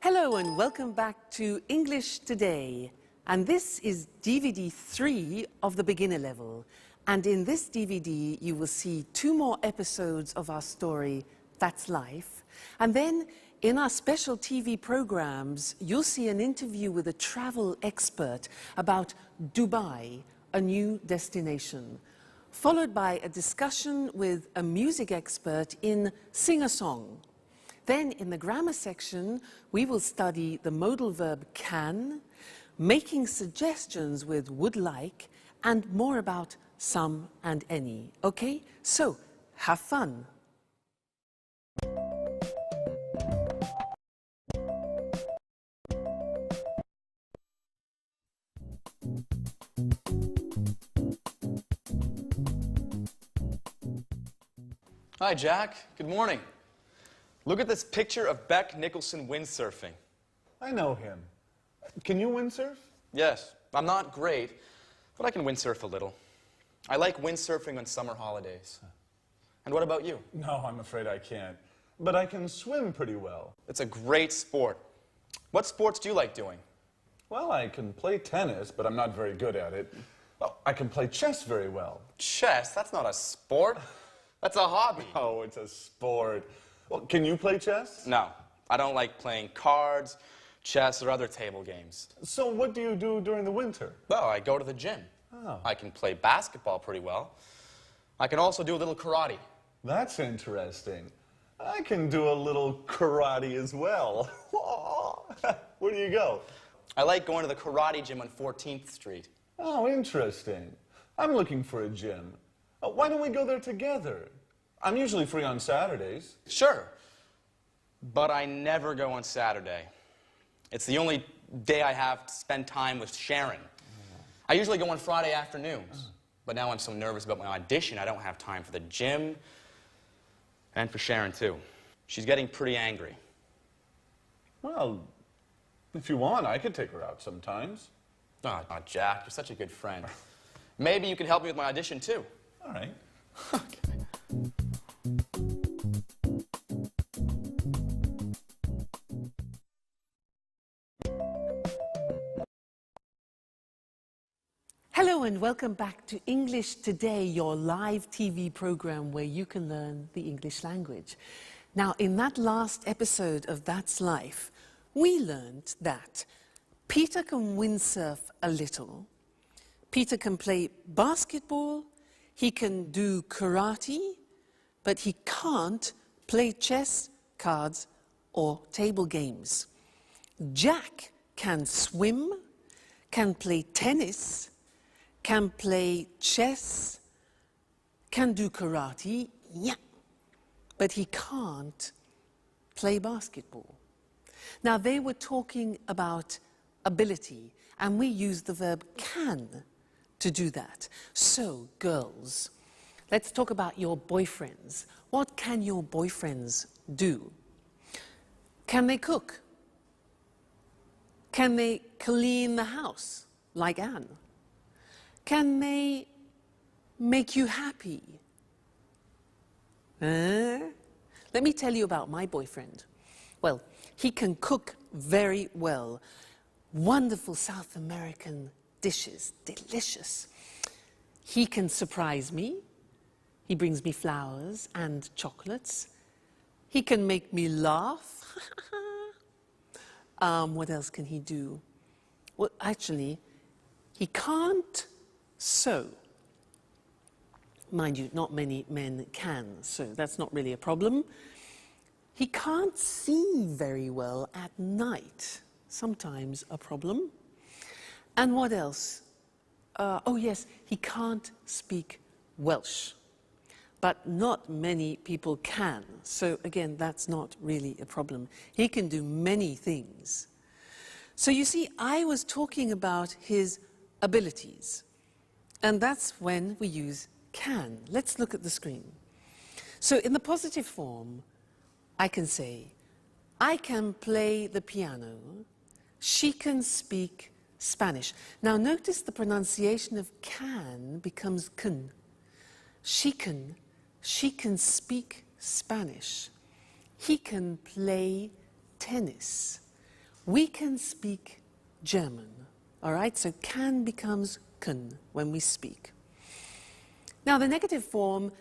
Hello and welcome back to English Today. And this is DVD 3 of the beginner level. And in this DVD, you will see 2 more episodes of our story, That's Life. And then in our special TV programs, you'll see an interview with a travel expert about Dubai, a new destination, followed by a discussion with a music expert in Sing a Song. Then in the grammar section, we will study the modal verb can, making suggestions with would like, and more about some and any. Okay? So, have fun. Hi, Jack. Good morning. Look at this picture of Beck Nicholson windsurfing. I know him. Can you windsurf? Yes, I'm not great, but I can windsurf a little. I like windsurfing on summer holidays. And what about you? No, I'm afraid I can't. But I can swim pretty well. It's a great sport. What sports do you like doing? Well, I can play tennis, but I'm not very good at it. Oh, I can play chess very well. Chess? That's not a sport. That's a hobby. Oh, it's a sport. Well, can you play chess? No, I don't like playing cards, chess, or other table games. So what do you do during the winter? Well, I go to the gym. Oh. I can play basketball pretty well. I can also do a little karate. That's interesting. I can do a little karate as well. Where do you go? I like going to the karate gym on 14th Street. Oh, interesting. I'm looking for a gym. Why don't we go there together? I'm usually free on Saturdays. Sure, but I never go on Saturday. It's the only day I have to spend time with Sharon. I usually go on Friday afternoons, but now I'm so nervous about my audition, I don't have time for the gym and for Sharon, too. She's getting pretty angry. Well, if you want, I could take her out sometimes. Oh, Jack, you're such a good friend. Maybe you could help me with my audition, too. All right. Okay. Hello and welcome back to English Today, your live TV program where you can learn the English language. Now, in that last episode of That's Life, we learned that Peter can windsurf a little, Peter can play basketball, he can do karate, but he can't play chess, cards, or table games. Jack can swim, can play tennis, can play chess, can do karate, yeah, but he can't play basketball. Now, they were talking about ability, and we use the verb can to do that. So, girls, let's talk about your boyfriends. What can your boyfriends do? Can they cook? Can they clean the house, like Anne? Can they make you happy? Let me tell you about my boyfriend. Well, he can cook very well. Wonderful South American dishes, delicious. He can surprise me. He brings me flowers and chocolates. He can make me laugh. What else can he do? Well, actually, he can't sew. Mind you, not many men can sew. That's not really a problem. He can't see very well at night. Sometimes a problem. And what else? Oh yes, he can't speak Welsh. But not many people can. So again, that's not really a problem. He can do many things. So you see, I was talking about his abilities. And that's when we use can. Let's look at the screen. So in the positive form, I can say, I can play the piano. She can speak Spanish. Now notice the pronunciation of can becomes can. She can speak Spanish. He can play tennis. we can speak German, all right? So can becomes können when we speak. Now, the negative form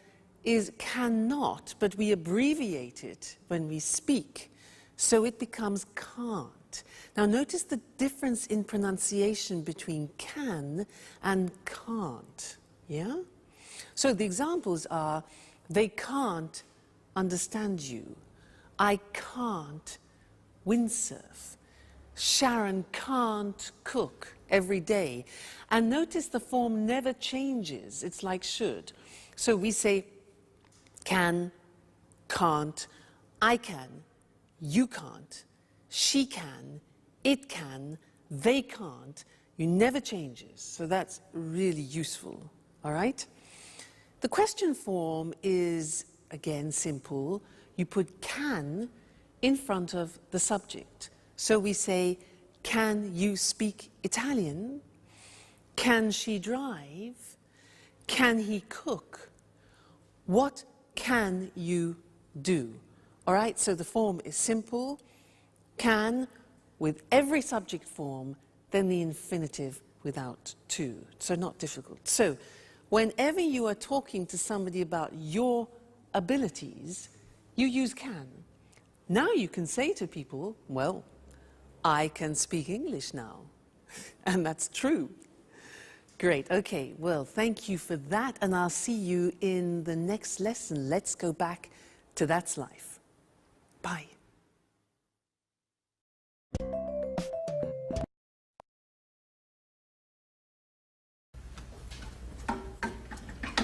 is cannot, but we abbreviate it when we speak, so it becomes can't. Now, notice the difference in pronunciation between can and can't, yeah? So the examples are, they can't understand you. I can't windsurf. Sharon can't cook every day. And notice the form never changes. It's like should. So we say can, can't, I can, you can't, she can, it can, they can't. You never changes. So that's really useful, all right? The question form is, again, simple. You put can in front of the subject. So we say, can you speak Italian? Can she drive? Can he cook? What can you do? All right, so the form is simple. Can with every subject form, then the infinitive without to. So not difficult. So whenever you are talking to somebody about your abilities, you use can. Now you can say to people, well, I can speak English now. And that's true. Great, okay, well, thank you for that, and I'll see you in the next lesson. Let's go back to That's Life. Bye.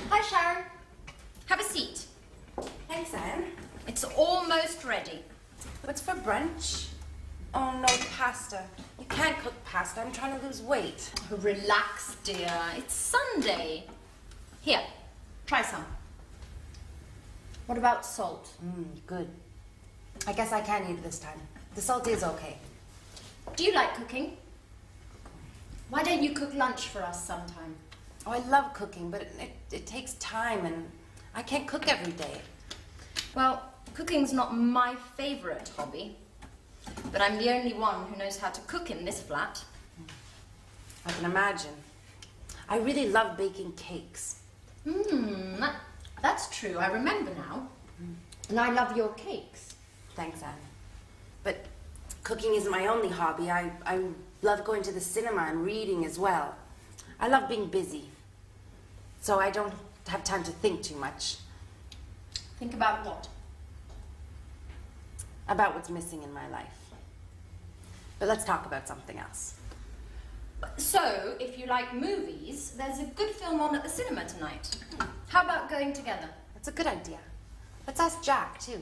Hi, Sharon. Have a seat. Thanks, Anne. It's almost ready. What's for brunch? Oh, no, pasta. You can't cook pasta. I'm trying to lose weight. Oh, relax, dear. It's Sunday. Here, try some. What about salt? Good. I guess I can eat it this time. The salt is okay. Do you like cooking? Why don't you cook lunch for us sometime? Oh, I love cooking, but it takes time, and I can't cook every day. Well, cooking's not my favorite hobby, but I'm the only one who knows how to cook in this flat. I can imagine. I really love baking cakes. That's true. I remember now. And I love your cakes. Thanks, Anne. But cooking isn't my only hobby. I love going to the cinema and reading as well. I love being busy, so I don't have time to think too much. Think about what? About what's missing in my life. But let's talk about something else. So, if you like movies, there's a good film on at the cinema tonight. How about going together? That's a good idea. Let's ask Jack, too.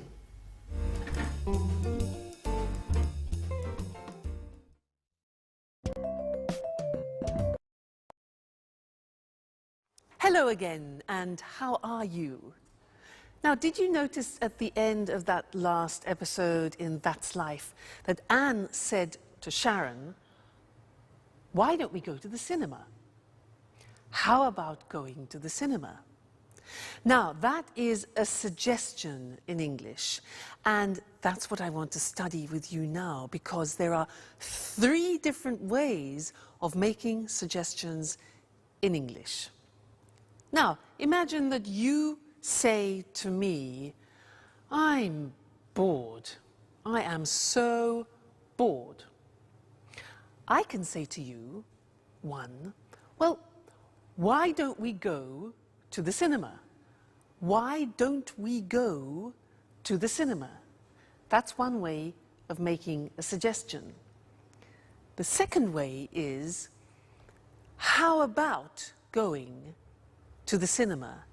Hello again, and how are you? Now, did you notice at the end of that last episode in That's Life that Anne said to Sharon, why don't we go to the cinema? How about going to the cinema? Now, that is a suggestion in English, and that's what I want to study with you now, because there are 3 different ways of making suggestions in English. Now, imagine that you say to me, I'm bored. I am so bored. I can say to you, 1, well, why don't we go to the cinema? Why don't we go to the cinema? That's one way of making a suggestion. The second way is, how about going to the cinema?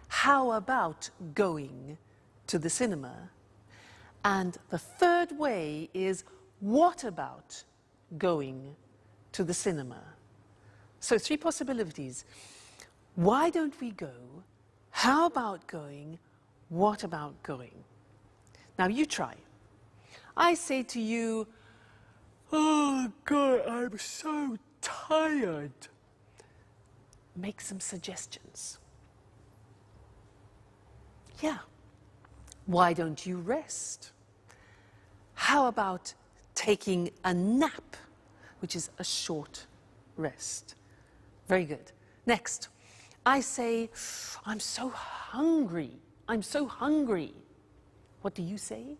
How about going to the cinema? And the third way is, what about going to the cinema? So 3 possibilities. Why don't we go? How about going? What about going? Now you try. I say to you, oh God, I'm so tired. Make some suggestions. Yeah. Why don't you rest? How about taking a nap, which is a short rest. Very good. Next, I say, I'm so hungry. I'm so hungry. What do you say?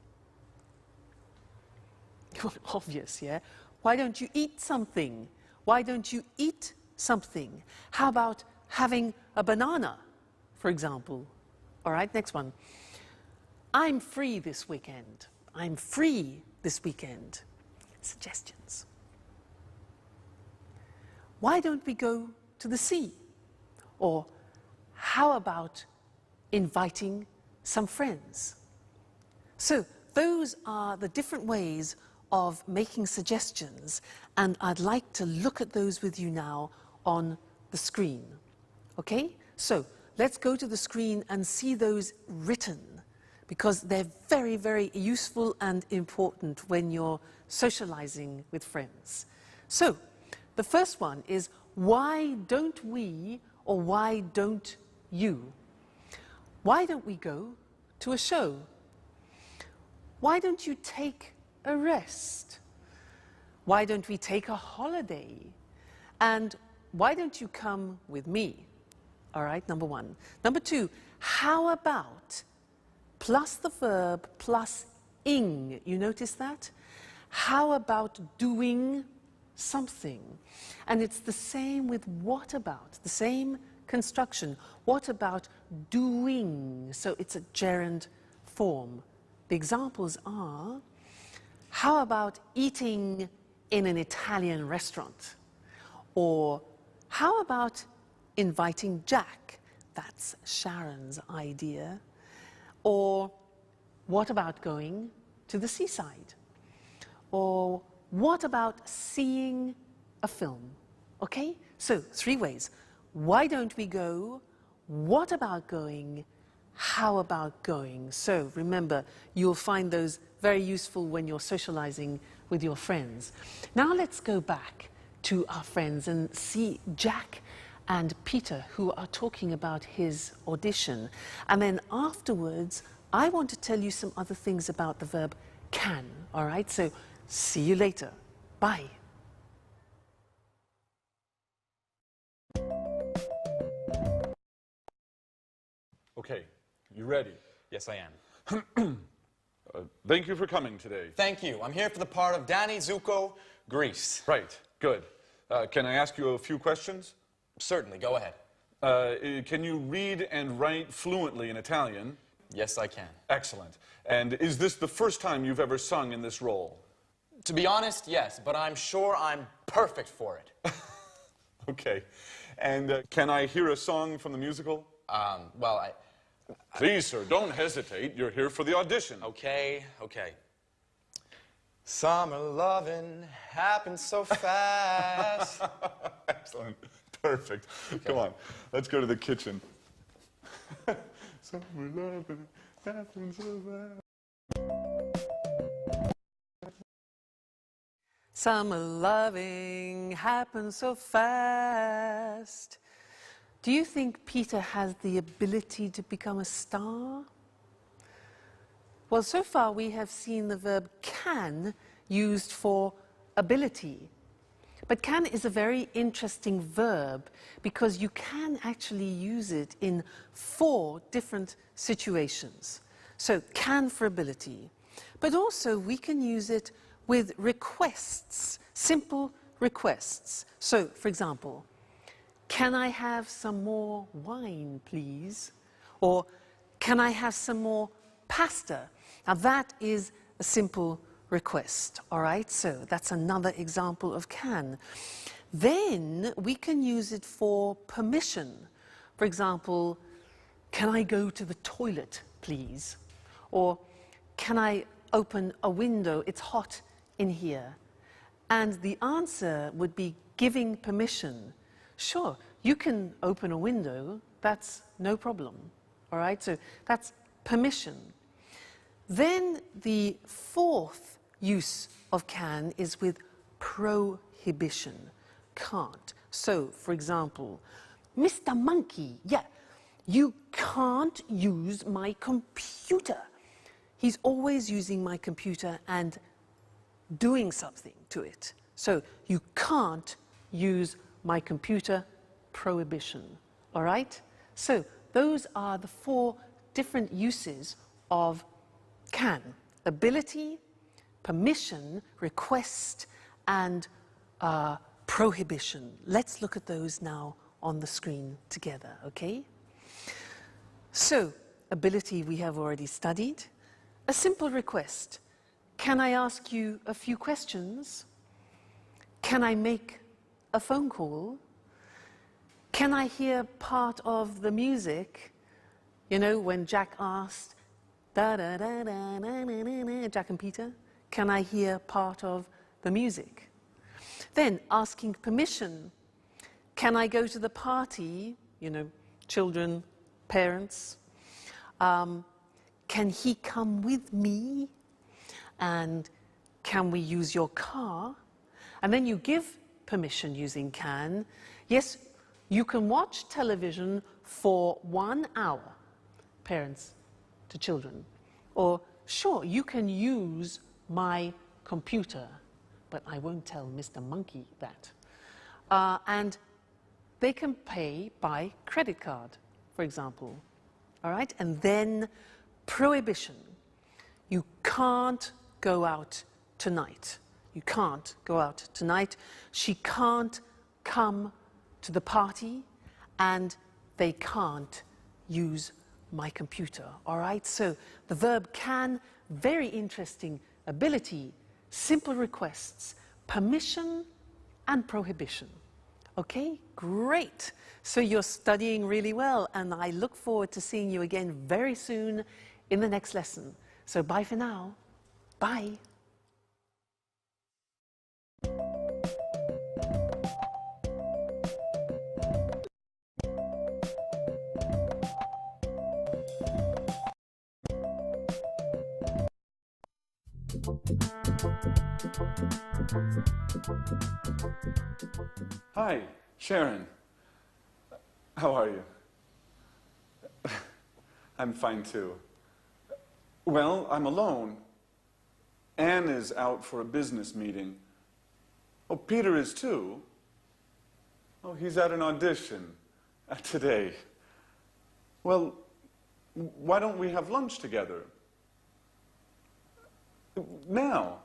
Obvious, yeah? Why don't you eat something? Why don't you eat something? How about having a banana, for example? All right, next one. I'm free this weekend. I'm free this weekend. Suggestions. Why don't we go to the sea? Or how about inviting some friends? So those are the different ways of making suggestions, and I'd like to look at those with you now on the screen. Okay? So let's go to the screen and see those written, because they're very, very useful and important when you're socializing with friends. So the first one is, why don't we, or why don't you? Why don't we go to a show? Why don't you take a rest? Why don't we take a holiday? And why don't you come with me? All right, number one. Number two, how about plus the verb plus ing? You notice that? How about doing something? And it's the same with what about, the same construction. What about doing? So it's a gerund form. The examples are, how about eating in an Italian restaurant? Or how about inviting Jack? That's Sharon's idea. Or what about going to the seaside? Or what about seeing a film? Okay, so 3 ways. Why don't we go? What about going? How about going? So remember, you'll find those very useful when you're socializing with your friends. Now let's go back to our friends and see Jack and Peter, who are talking about his audition. And then afterwards, I want to tell you some other things about the verb can. All right, so see you later. Bye. Okay, you ready? Yes, I am. Thank you for coming today. Thank you. I'm here for the part of Danny Zuko, Greece. Right, good. Can I ask you a few questions? Certainly, go ahead. Can you read and write fluently in Italian? Yes, I can. Excellent. And is this the first time you've ever sung in this role? To be honest, yes, but I'm sure I'm perfect for it. Okay. And can I hear a song from the musical? Well, Please, sir, don't hesitate. You're here for the audition. okay. Summer loving happens so fast. Excellent. Perfect. Come on. Let's go to the kitchen. Summer loving happens so fast. Summer loving happens so fast. Do you think Peter has the ability to become a star? Well, so far we have seen the verb can used for ability. But can is a very interesting verb because you can actually use it in 4 different situations. So can for ability. But also we can use it with requests, simple requests. So, for example, can I have some more wine, please? Or can I have some more pasta? Now that is a simple request, all right? So that's another example of can. Then we can use it for permission. For example, can I go to the toilet, please? Or can I open a window? It's hot in here. And the answer would be giving permission. Sure, you can open a window, that's no problem, all right? So that's permission. Then the 4th use of can is with prohibition, can't. So, for example, Mr. Monkey, yeah, you can't use my computer. He's always using my computer and doing something to it. So you can't use my computer, prohibition. All right? So those are the 4 different uses of can: ability, permission, request, and prohibition. Let's look at those now on the screen together, okay? So, ability we have already studied. A simple request. Can I ask you a few questions? Can I make a phone call? Can I hear part of the music? You know, when Jack asked, da da da da da da da, Jack and Peter, can I hear part of the music? Then asking permission. Can I go to the party? You know, children, parents. Can he come with me? And can we use your car? And then you give permission using can. Yes, you can watch television for 1 hour, parents to children. Or, sure, you can use my computer, but I won't tell Mr. Monkey that. And they can pay by credit card, for example. All right? And then prohibition. You can't go out tonight. You can't go out tonight. She can't come to the party, and they can't use my computer. All right? So the verb can, very interesting ability, simple requests, permission and prohibition. Okay, great. So you're studying really well, and I look forward to seeing you again very soon in the next lesson. So bye for now. Bye. Hi, Sharon. How are you? I'm fine too. Well, I'm alone. Anne is out for a business meeting. Oh, Peter is too. Oh, he's at an audition today. Well, why don't we have lunch together? Now?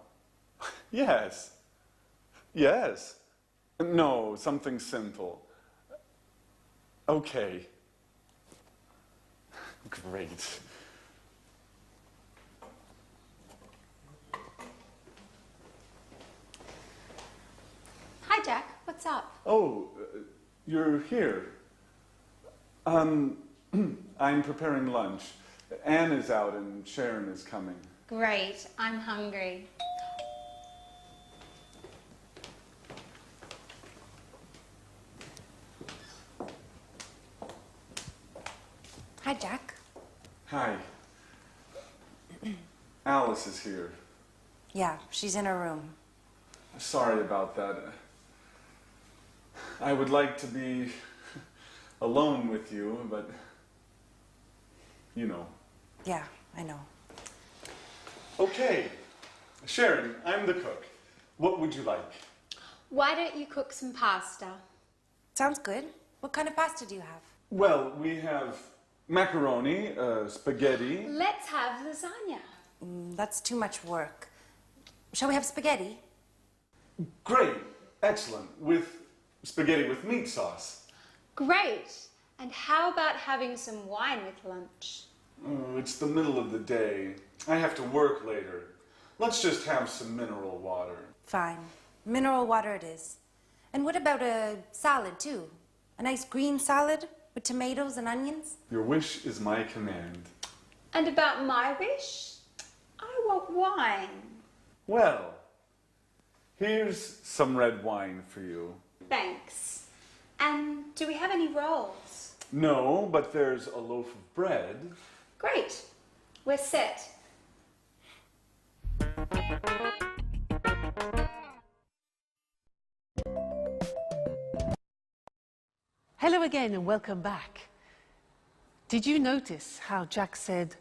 Yes. Yes. No, something simple. Okay. Great. Hi, Jack. What's up? Oh, you're here. I'm preparing lunch. Anne is out and Sharon is coming. Great. I'm hungry. Hi, Jack. Hi. Alice is here. Yeah, she's in her room. Sorry about that. I would like to be alone with you, but you know. Yeah, I know. Okay. Sharon, I'm the cook. What would you like? Why don't you cook some pasta? Sounds good. What kind of pasta do you have? Well, we have macaroni, spaghetti. Let's have lasagna. That's too much work. Shall we have spaghetti? Great. Excellent. With spaghetti with meat sauce. Great. And how about having some wine with lunch? Oh, it's the middle of the day. I have to work later. Let's just have some mineral water. Fine. Mineral water it is. And what about a salad, too? A nice green salad with tomatoes and onions? Your wish is my command. And about my wish? I want wine. Well, here's some red wine for you. Thanks. And do we have any rolls? No, but there's a loaf of bread. Great. We're set. Hello again and welcome back. Did you notice how Jack said,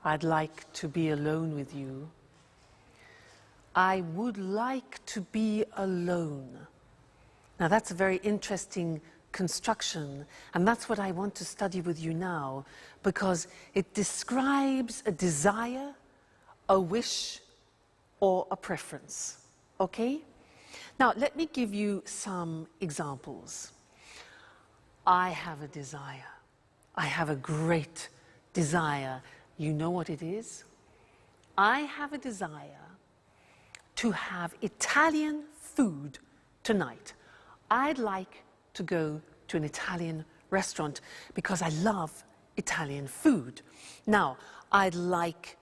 I'd like to be alone with you? I would like to be alone. Now that's a very interesting construction, and that's what I want to study with you now, because it describes a desire, a wish, or a preference. Okay? Now let me give you some examples. I have a desire. I have a great desire. You know what it is? I have a desire to have Italian food tonight. I'd like to go to an Italian restaurant because I love Italian food. Now, I'd like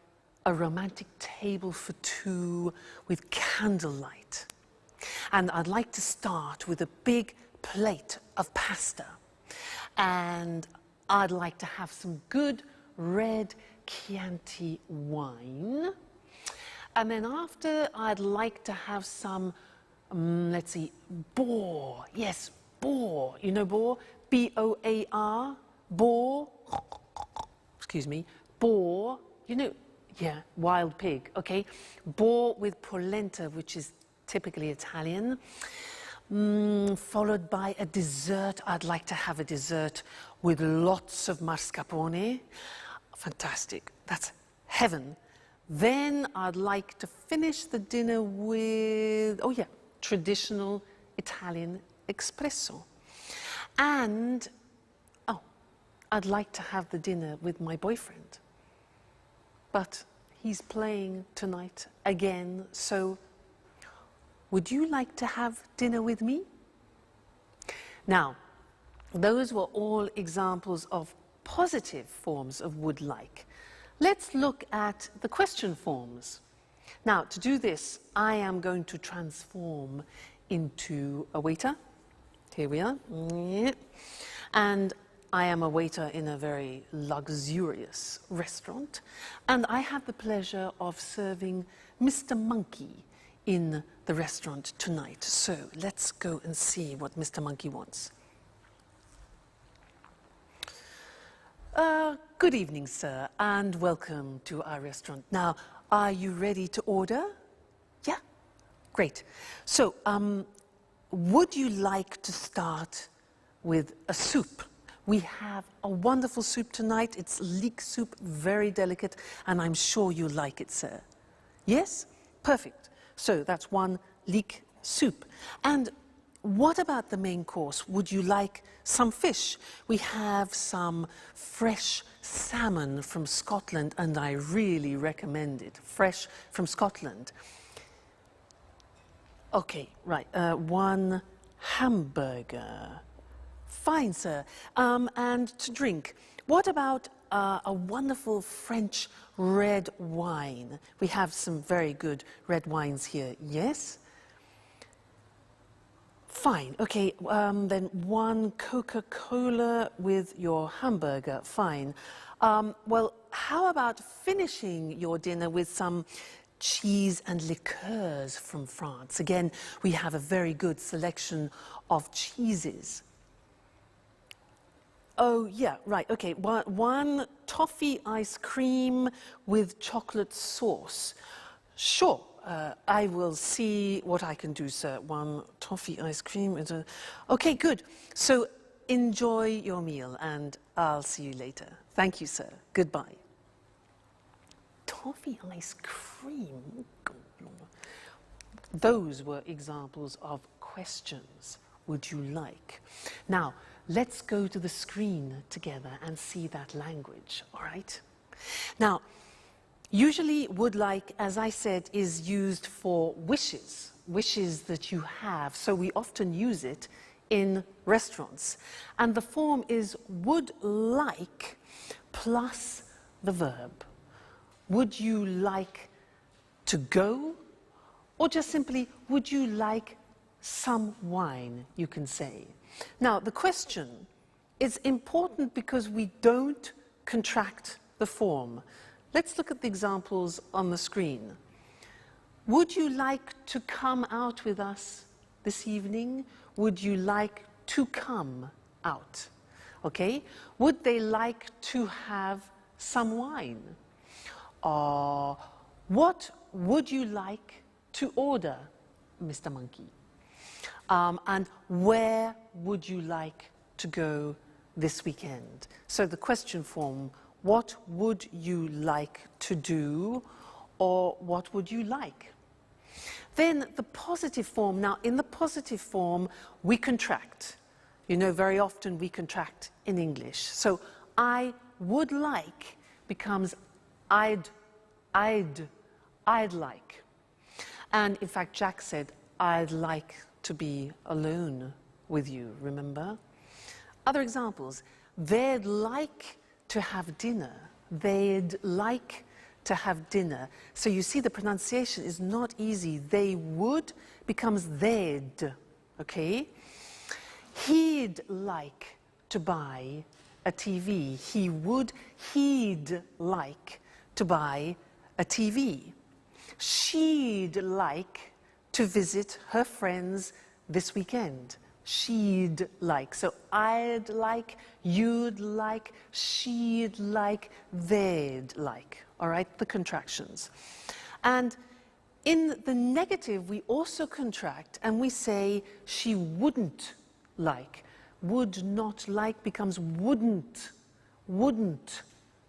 a romantic table for two with candlelight. And I'd like to start with a big plate of pasta. And I'd like to have some good red Chianti wine. And then after, I'd like to have some, let's see, boar. Yes, boar. You know boar? B-O-A-R, boar. Excuse me, boar. You know, yeah, wild pig, okay? Boar with polenta, which is typically Italian. Followed by a dessert. I'd like to have a dessert with lots of mascarpone. Fantastic. That's heaven. Then I'd like to finish the dinner with, oh yeah, traditional Italian espresso. And, oh, I'd like to have the dinner with my boyfriend. But he's playing tonight again, so would you like to have dinner with me? Now, those were all examples of positive forms of would like. Let's look at the question forms. Now, to do this, I am going to transform into a waiter. Here we are. And I am a waiter in a very luxurious restaurant. And I have the pleasure of serving Mr. Monkey in the restaurant tonight. So let's go and see what Mr. Monkey wants. Good evening, sir, and welcome to our restaurant. Now, are you ready to order? Yeah? Great. So, would you like to start with a soup? We have a wonderful soup tonight. It's leek soup, very delicate, and I'm sure you like it, sir. Yes? Perfect. So that's one leek soup. And what about the main course? Would you like some fish? We have some fresh salmon from Scotland, and I really recommend it. Fresh from Scotland. Okay, right. One hamburger. Fine, sir. And to drink, what about a wonderful French red wine? We have some very good red wines here, yes? Fine, okay, then one Coca-Cola with your hamburger, fine. Well, how about finishing your dinner with some cheese and liqueurs from France? Again, we have a very good selection of cheeses. Oh, yeah, right, okay. One toffee ice cream with chocolate sauce. Sure, I will see what I can do, sir. One toffee ice cream. Okay, good. So enjoy your meal, and I'll see you later. Thank you, sir. Goodbye. Toffee ice cream? Those were examples of questions. Would you like? Now, let's go to the screen together and see that language, all right? Now, usually would like, as I said, is used for wishes, wishes that you have. So we often use it in restaurants. And the form is would like plus the verb. Would you like to go? Or just simply, would you like some wine, you can say. Now, the question is important because we don't contract the form. Let's look at the examples on the screen. Would you like to come out with us this evening? Would you like to come out? Okay? Would they like to have some wine? What would you like to order, Mr. Monkey? And where would you like to go this weekend? So the question form, what would you like to do, or what would you like? Then the positive form. Now, in the positive form, we contract. You know, very often we contract in English. So I would like becomes I'd like. And in fact, Jack said, I'd like to be alone with you, remember? Other examples, they'd like to have dinner. They'd like to have dinner. So you see the pronunciation is not easy. They would becomes they'd, okay? He'd like to buy a TV. He'd like to buy a TV. She'd like to visit her friends this weekend. She'd like. So I'd like, you'd like, she'd like, they'd like. All right, the contractions. And in the negative, we also contract and we say she wouldn't like. Would not like becomes wouldn't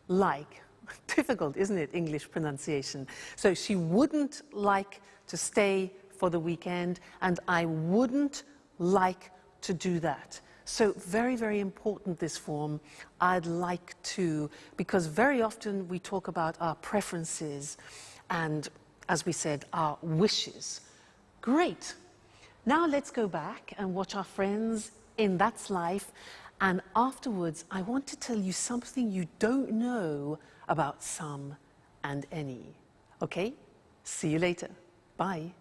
like. Difficult, isn't it, English pronunciation? So she wouldn't like to stay for the weekend, and I wouldn't like to do that. So very, very important, this form, I'd like to, because very often we talk about our preferences and, as we said, our wishes. Great. Now let's go back and watch our friends in That's Life, and afterwards I want to tell you something you don't know about some and any. Okay? See you later. Bye.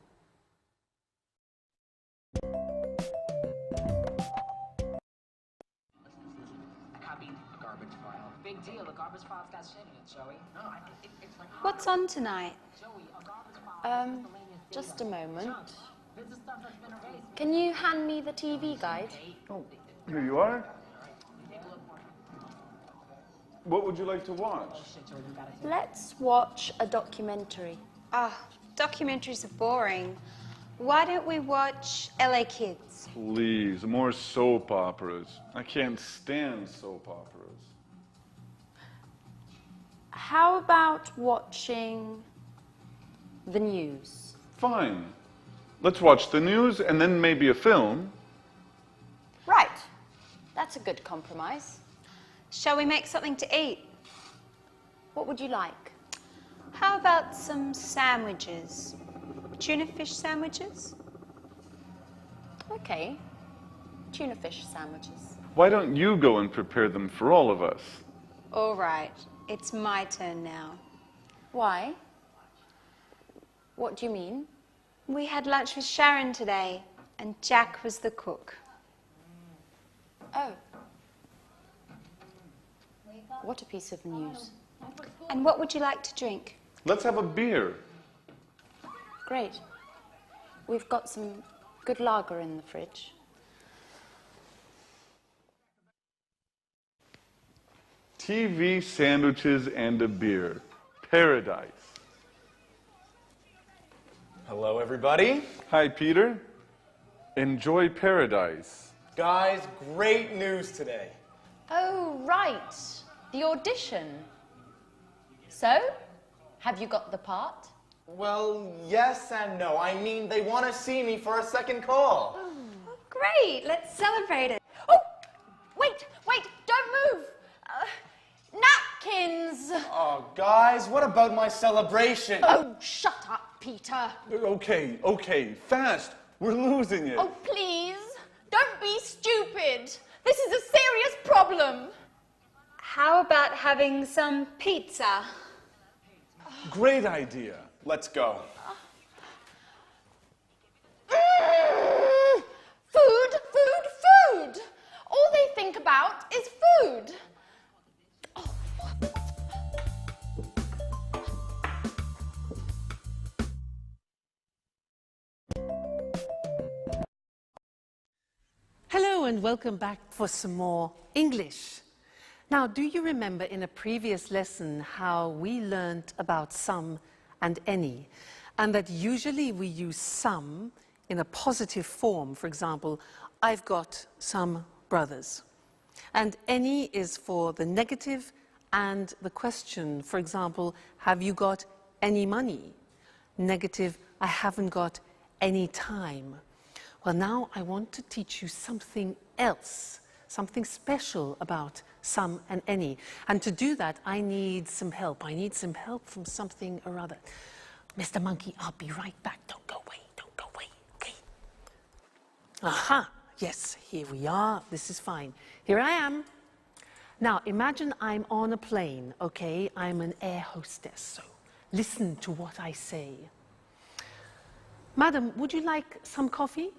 Big deal, the garbage file's got shit in it, Joey. No, it's like... What's on tonight? Joey, a garbage file... Just a moment. This is stuff that's been erased. Can you hand me the TV guide? Oh, here you are. What would you like to watch? Let's watch a documentary. Documentaries are boring. Why don't we watch LA Kids? Please, more soap operas. I can't stand soap operas. How about watching the news? Fine. Let's watch the news and then maybe a film. Right. That's a good compromise. Shall we make something to eat? What would you like? How about some sandwiches? Tuna fish sandwiches? Okay. Tuna fish sandwiches. Why don't you go and prepare them for all of us? All right. It's my turn now. Why? What do you mean? We had lunch with Sharon today, and Jack was the cook. Oh. What a piece of news. And what would you like to drink? Let's have a beer. Great. We've got some good lager in the fridge. TV, sandwiches, and a beer. Paradise. Hello, everybody. Hi, Peter. Enjoy paradise. Guys, great news today. Oh, right. The audition. So, have you got the part? Well, yes and no. I mean, they want to see me for a second call. Oh, great. Let's celebrate it. Oh, wait, don't move. Napkins. Oh, guys, what about my celebration? Oh, shut up, Peter. Okay, fast. We're losing it. Oh, please. Don't be stupid. This is a serious problem. How about having some pizza? Great idea. Let's go. Food. All they think about is food. Hello and welcome back for some more English. Now, do you remember in a previous lesson how we learnt about some and any? and that usually we use some in a positive form. For example, I've got some brothers. And any is for the negative and the question. For example, have you got any money? Negative, I haven't got any time. Well, now I want to teach you something else, something special about some and any. And to do that, I need some help. I need some help from something or other. Mr. Monkey, I'll be right back. Don't go away, okay? Aha, yes, here we are. This is fine. Here I am. Now, imagine I'm on a plane, okay? I'm an air hostess, so listen to what I say. Madam, would you like some coffee?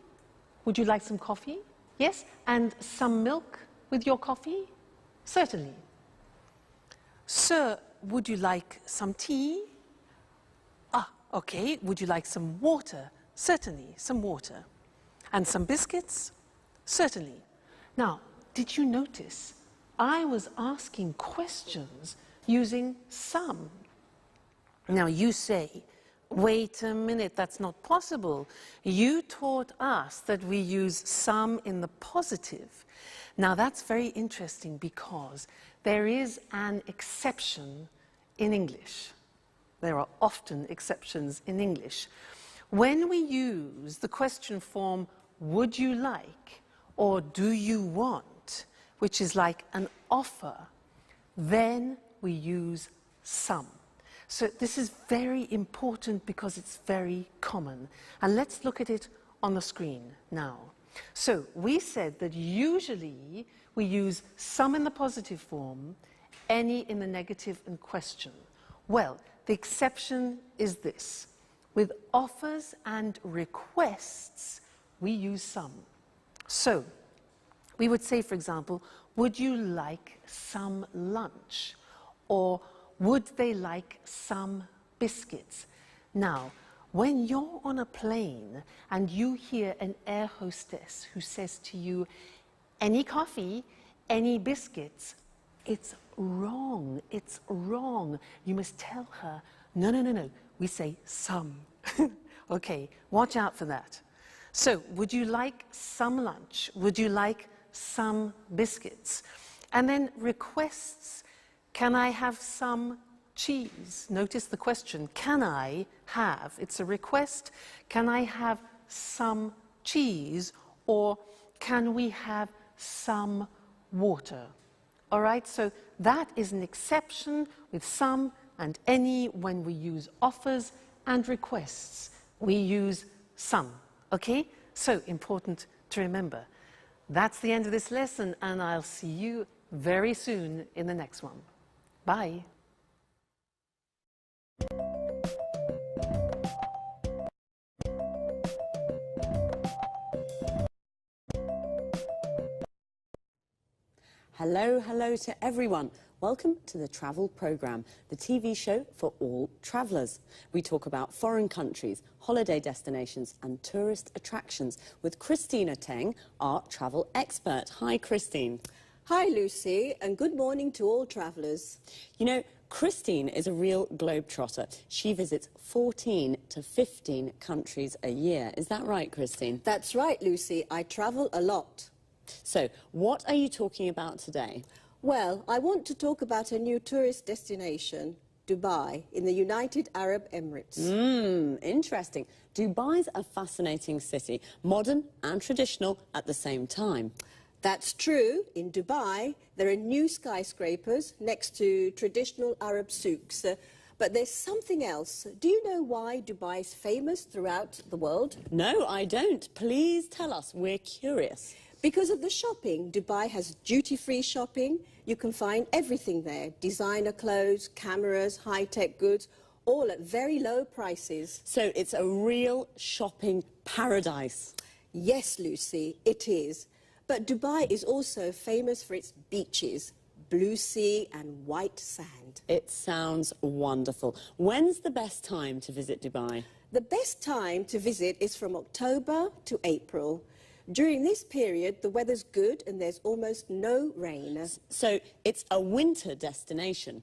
Would you like some coffee? Yes? And some milk with your coffee? Certainly. Sir, would you like some tea? Ah, okay. Would you like some water? Certainly, some water. And some biscuits? Certainly. Now, did you notice I was asking questions using some? Now you say, wait a minute, that's not possible. You taught us that we use some in the positive. Now that's very interesting because there is an exception in English. There are often exceptions in English. When we use the question form, would you like, or do you want, which is like an offer, then we use some. So this is very important because it's very common. And let's look at it on the screen now. So we said that usually we use some in the positive form, any in the negative and question. Well, the exception is this. With offers and requests, we use some. So we would say, for example, would you like some lunch? Or would they like some biscuits? Now, when you're on a plane and you hear an air hostess who says to you, any coffee, any biscuits, it's wrong, it's wrong. You must tell her, no, no, no, no, we say some. Okay, watch out for that. So, would you like some lunch? Would you like some biscuits? And then requests, can I have some cheese? Notice the question, can I have? It's a request. Can I have some cheese? Or can we have some water? All right, so that is an exception with some and any when we use offers and requests. We use some, okay? So important to remember. That's the end of this lesson, and I'll see you very soon in the next one. Bye. Hello, hello to everyone. Welcome to the Travel Programme, the TV show for all travellers. We talk about foreign countries, holiday destinations and tourist attractions with Christina Teng, our travel expert. Hi, Christine. Hi, Lucy, and good morning to all travellers. You know, Christine is a real globetrotter. She visits 14 to 15 countries a year. Is that right, Christine? That's right, Lucy. I travel a lot. So, what are you talking about today? Well, I want to talk about a new tourist destination, Dubai, in the United Arab Emirates. Interesting. Dubai's a fascinating city, modern and traditional at the same time. That's true. In Dubai, there are new skyscrapers next to traditional Arab souks. But there's something else. Do you know why Dubai is famous throughout the world? No, I don't. Please tell us. We're curious. Because of the shopping. Dubai has duty-free shopping. You can find everything there. Designer clothes, cameras, high-tech goods, all at very low prices. So it's a real shopping paradise. Yes, Lucy, it is. But Dubai is also famous for its beaches, blue sea and white sand. It sounds wonderful. When's the best time to visit Dubai? The best time to visit is from October to April. During this period, the weather's good and there's almost no rain. So it's a winter destination.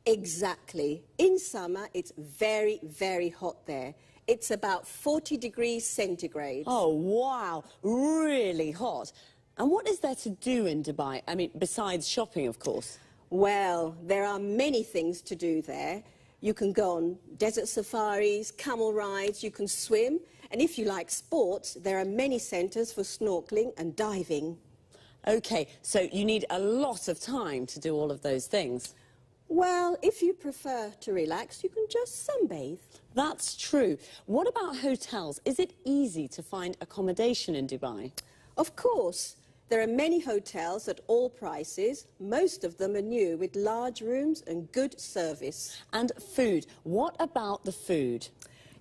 Exactly. In summer, it's very, very hot there. It's about 40 degrees centigrade. Oh, wow. Really hot. And what is there to do in Dubai? I mean, besides shopping, of course. Well, there are many things to do there. You can go on desert safaris, camel rides, you can swim. And if you like sports, there are many centres for snorkeling and diving. OK, so you need a lot of time to do all of those things. Well, if you prefer to relax, you can just sunbathe. That's true. What about hotels? Is it easy to find accommodation in Dubai? Of course. There are many hotels at all prices. Most of them are new, with large rooms and good service. And food. What about the food?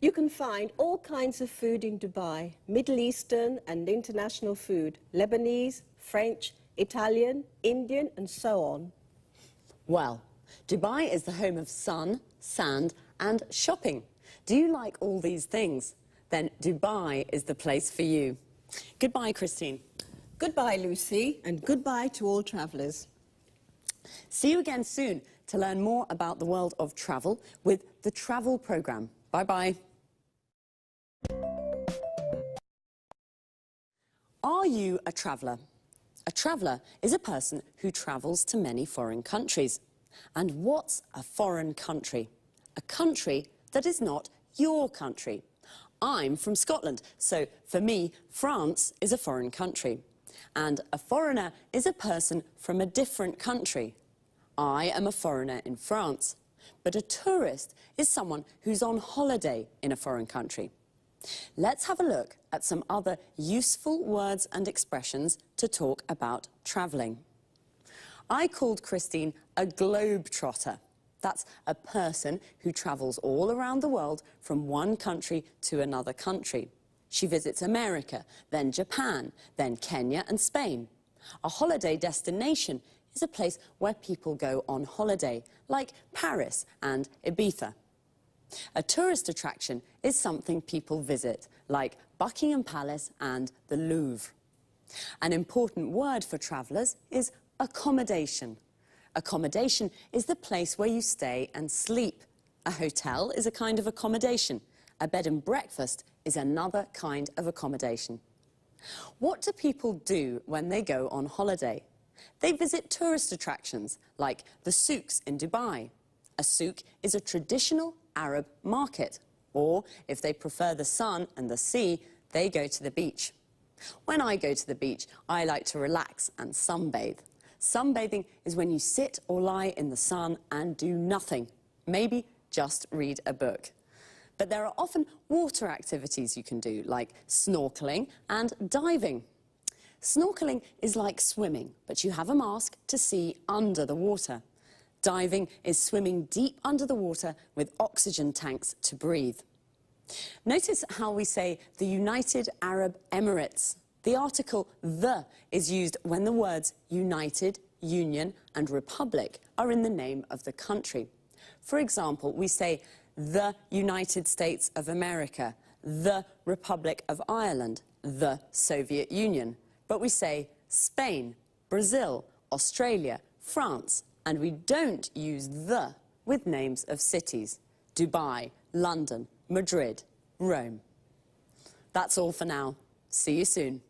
You can find all kinds of food in Dubai. Middle Eastern and international food. Lebanese, French, Italian, Indian and so on. Well, Dubai is the home of sun, sand and shopping. Do you like all these things? Then Dubai is the place for you. Goodbye, Christine. Goodbye, Lucy, and goodbye to all travellers. See you again soon to learn more about the world of travel with the Travel Programme. Bye-bye. Are you a traveller? A traveller is a person who travels to many foreign countries. And what's a foreign country? A country that is not your country. I'm from Scotland, so for me, France is a foreign country. And a foreigner is a person from a different country. I am a foreigner in France, but a tourist is someone who's on holiday in a foreign country. Let's have a look at some other useful words and expressions to talk about travelling. I called Christine a globetrotter. That's a person who travels all around the world from one country to another country. She visits America, then Japan, then Kenya and Spain. A holiday destination is a place where people go on holiday, like Paris and Ibiza. A tourist attraction is something people visit, like Buckingham Palace and the Louvre. An important word for travellers is accommodation. Accommodation is the place where you stay and sleep. A hotel is a kind of accommodation. A bed and breakfast is another kind of accommodation. What do people do when they go on holiday? They visit tourist attractions, like the souks in Dubai. A souk is a traditional Arab market. Or, if they prefer the sun and the sea, they go to the beach. When I go to the beach, I like to relax and sunbathe. Sunbathing is when you sit or lie in the sun and do nothing. Maybe just read a book. But there are often water activities you can do, like snorkeling and diving. Snorkeling is like swimming, but you have a mask to see under the water. Diving is swimming deep under the water with oxygen tanks to breathe. Notice how we say the United Arab Emirates. The article "the" is used when the words United, Union and Republic are in the name of the country. For example, we say the United States of America, the Republic of Ireland, the Soviet Union. But we say Spain, Brazil, Australia, France, and we don't use the with names of cities. Dubai, London, Madrid, Rome. That's all for now. See you soon.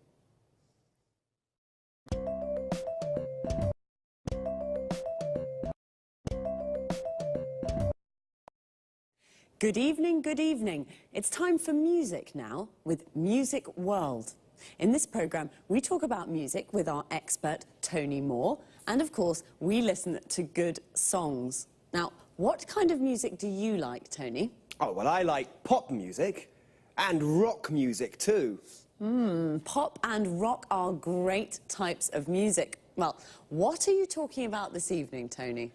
Good evening, good evening. It's time for music now with Music World. In this programme, we talk about music with our expert, Tony Moore, and of course, we listen to good songs. Now, what kind of music do you like, Tony? Oh, well, I like pop music and rock music too. Pop and rock are great types of music. Well, what are you talking about this evening, Tony?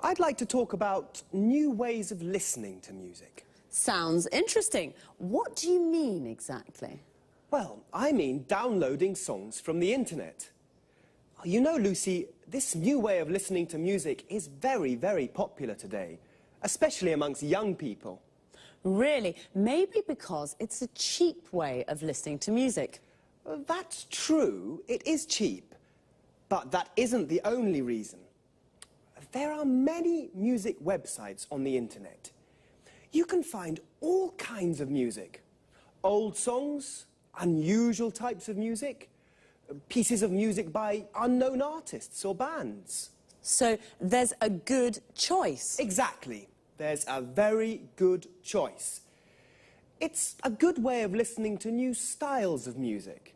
I'd like to talk about new ways of listening to music. Sounds interesting. What do you mean exactly? Well, I mean downloading songs from the internet. You know, Lucy, this new way of listening to music is very, very popular today, especially amongst young people. Really? Maybe because it's a cheap way of listening to music. That's true, it is cheap, but that isn't the only reason. there are many music websites on the internet. You can find all kinds of music. Old songs, unusual types of music, pieces of music by unknown artists or bands. So there's a good choice. Exactly. There's a very good choice. It's a good way of listening to new styles of music.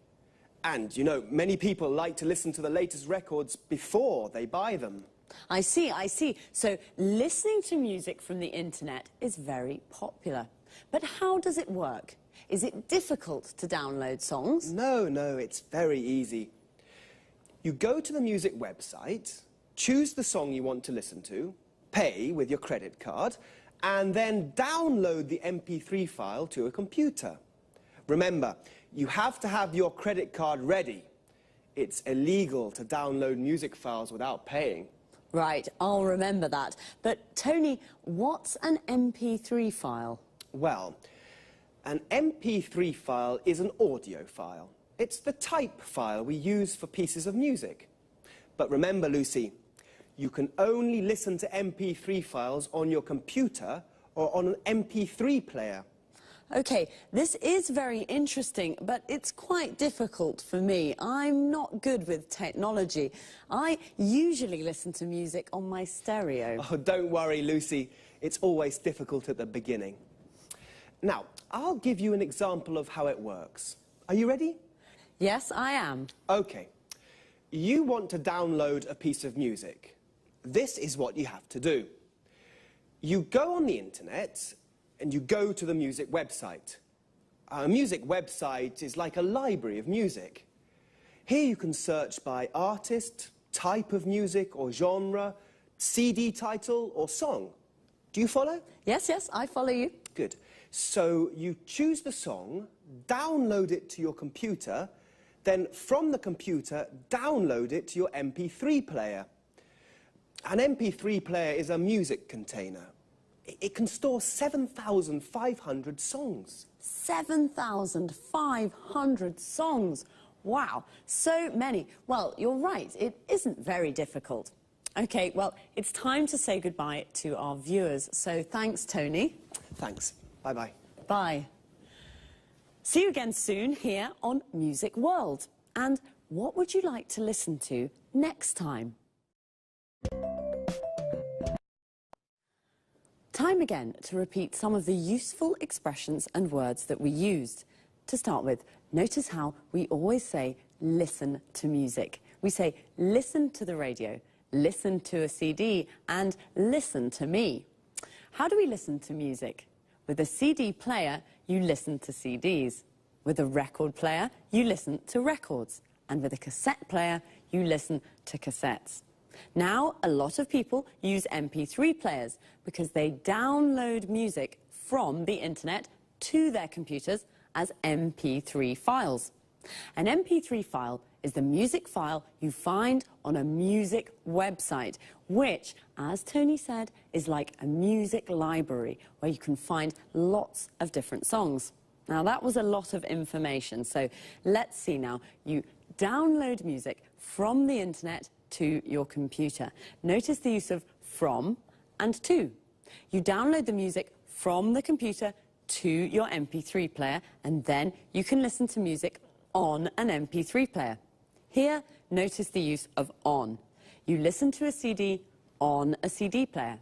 And, you know, many people like to listen to the latest records before they buy them. I see, I see. So listening to music from the internet is very popular. But how does it work? Is it difficult to download songs? No, it's very easy. You go to the music website, choose the song you want to listen to, pay with your credit card, and then download the MP3 file to a computer. Remember, you have to have your credit card ready. It's illegal to download music files without paying. Right, I'll remember that. But Tony, what's an MP3 file? Well, an MP3 file is an audio file. It's the type file we use for pieces of music. But remember, Lucy, you can only listen to MP3 files on your computer or on an MP3 player. OK, this is very interesting, but it's quite difficult for me. I'm not good with technology. I usually listen to music on my stereo. Oh, don't worry, Lucy. It's always difficult at the beginning. Now, I'll give you an example of how it works. Are you ready? Yes, I am. OK. You want to download a piece of music. This is what you have to do. You go on the internet and you go to the music website. A music website is like a library of music. Here you can search by artist, type of music or genre, CD title or song. Do you follow? Yes, I follow you. Good. So you choose the song, download it to your computer, then from the computer, download it to your MP3 player. An MP3 player is a music container. It can store 7,500 songs. 7,500 songs. Wow, so many. Well, you're right, it isn't very difficult. OK, well, it's time to say goodbye to our viewers. So thanks, Tony. Thanks. Bye-bye. Bye. See you again soon here on Music World. And what would you like to listen to next time? Time again to repeat some of the useful expressions and words that we used. To start with, notice how we always say listen to music. We say listen to the radio, listen to a CD, and listen to me. How do we listen to music? With a CD player, you listen to CDs. With a record player, you listen to records. And with a cassette player, you listen to cassettes. Now, a lot of people use MP3 players because they download music from the internet to their computers as MP3 files. An MP3 file is the music file you find on a music website, which, as Tony said, is like a music library where you can find lots of different songs. Now, that was a lot of information, so let's see now. You download music from the internet to your computer. Notice the use of from and to. You download the music from the computer to your MP3 player, and then you can listen to music on an MP3 player. Here, notice the use of on. You listen to a CD on a CD player.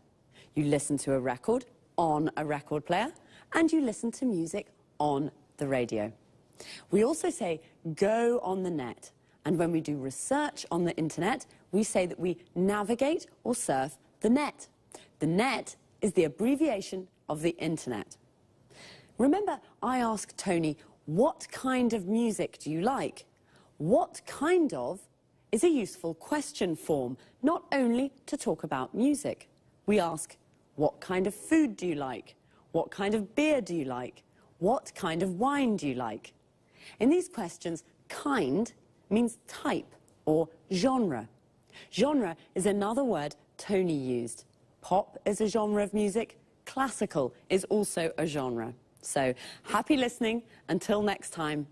You listen to a record on a record player, and you listen to music on the radio. We also say go on the net. And when we do research on the internet, we say that we navigate or surf the net. The net is the abbreviation of the internet. Remember, I asked Tony, what kind of music do you like? What kind of is a useful question form, not only to talk about music. We ask, what kind of food do you like? What kind of beer do you like? What kind of wine do you like? In these questions, kind means type or genre. Genre is another word Tony used. Pop is a genre of music. Classical is also a genre. So, happy listening. Until next time.